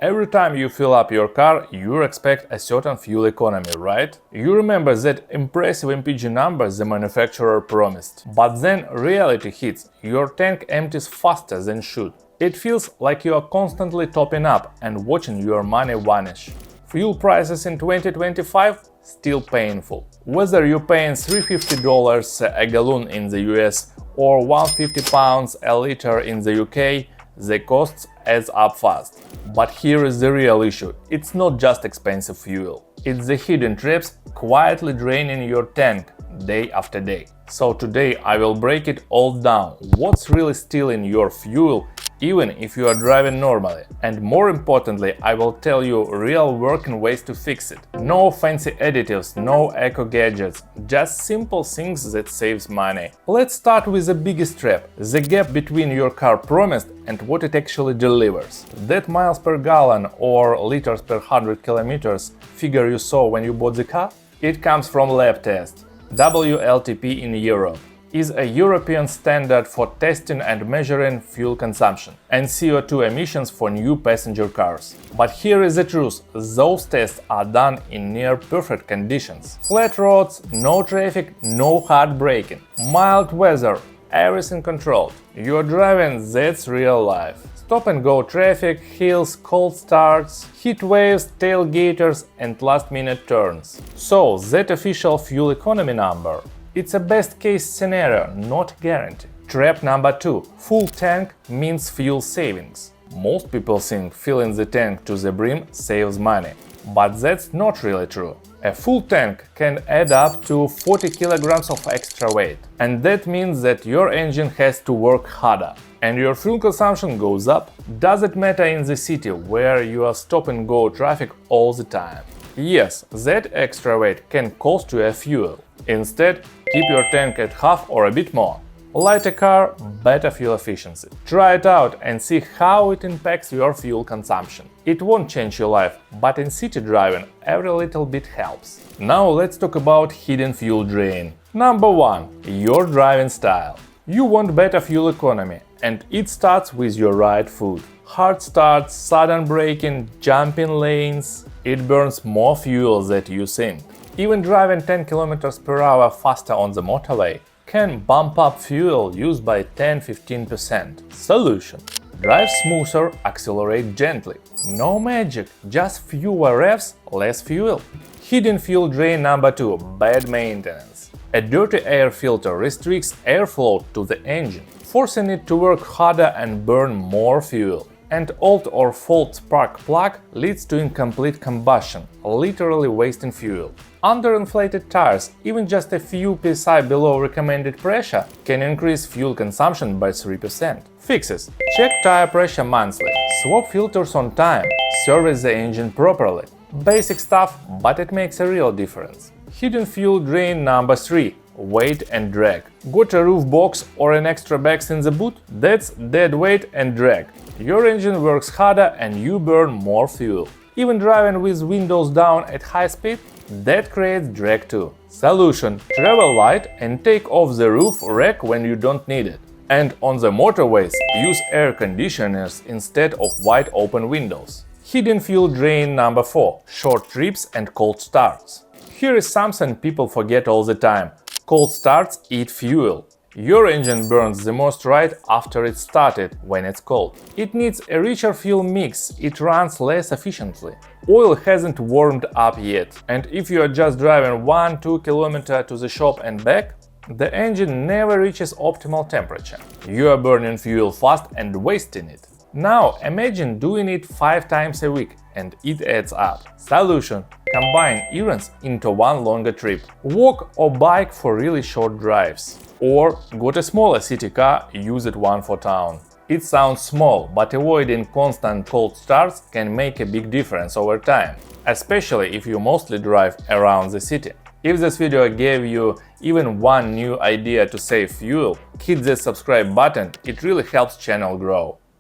Every time you fill up your car, you expect a certain fuel economy, right? You remember that impressive MPG number the manufacturer promised. But then reality hits, your tank empties faster than should. It feels like you are constantly topping up and watching your money vanish. Fuel prices in 2025 still painful. Whether you're paying $350 a gallon in the US or £150 a liter in the UK, the costs adds up fast. But here is the real issue. It's not just expensive fuel. It's the hidden traps quietly draining your tank day after day. So today I will break it all down. What's really stealing your fuel, even if you are driving normally. And more importantly, I will tell you real working ways to fix it. No fancy additives, no eco gadgets, just simple things that saves money. Let's start with the biggest trap, the gap between your car promised and what it actually delivers. That miles per gallon or liters per 100 kilometers figure you saw when you bought the car? It comes from lab test. WLTP in Europe is a European standard for testing and measuring fuel consumption and CO2 emissions for new passenger cars. But here is the truth, those tests are done in near-perfect conditions. Flat roads, no traffic, no hard braking, mild weather, everything controlled. You're driving, that's real life. Stop-and-go traffic, hills, cold starts, heat waves, tailgaters and last-minute turns. So, that official fuel economy number. It's a best-case scenario, not guarantee. Trap number 2. Full tank means fuel savings. Most people think filling the tank to the brim saves money. But that's not really true. A full tank can add up to 40 kilograms of extra weight. And that means that your engine has to work harder. And your fuel consumption goes up. Does it matter in the city where you are stop-and-go traffic all the time? Yes, that extra weight can cost you a fuel. Instead, keep your tank at half or a bit more. Lighter car, better fuel efficiency. Try it out and see how it impacts your fuel consumption. It won't change your life, but in city driving every little bit helps. Now let's talk about hidden fuel drain. Number 1. Your driving style. You want better fuel economy, and it starts with your right foot. Hard starts, sudden braking, jumping lanes. It burns more fuel than you think. Even driving 10 km per hour faster on the motorway can bump up fuel use by 10–15%. Solution: drive smoother, accelerate gently. No magic, just fewer revs, less fuel. Hidden fuel drain number 2. Bad maintenance. A dirty air filter restricts airflow to the engine, forcing it to work harder and burn more fuel. And old or fault spark plug leads to incomplete combustion, literally wasting fuel. Underinflated tires, even just a few psi below recommended pressure, can increase fuel consumption by 3%. Fixes: check tire pressure monthly, swap filters on time, service the engine properly. Basic stuff, but it makes a real difference. Hidden fuel drain number 3. Weight and drag. Got a roof box or an extra bags in the boot? That's dead weight and drag. Your engine works harder and you burn more fuel. Even driving with windows down at high speed? That creates drag too. Solution: travel light and take off the roof rack when you don't need it. And on the motorways, use air conditioners instead of wide open windows. Hidden fuel drain number 4. Short trips and cold starts. Here is something people forget all the time. Cold starts eat fuel. Your engine burns the most right after it started, when it's cold. It needs a richer fuel mix, it runs less efficiently. Oil hasn't warmed up yet, and if you are just driving 1–2 km to the shop and back, the engine never reaches optimal temperature. You are burning fuel fast and wasting it. Now imagine doing it 5 times a week, and it adds up. Solution: combine errands into one longer trip. Walk or bike for really short drives. Or got a smaller city car, use it one for town. It sounds small, but avoiding constant cold starts can make a big difference over time, especially if you mostly drive around the city. If this video gave you even one new idea to save fuel, hit the subscribe button, it really helps channel grow.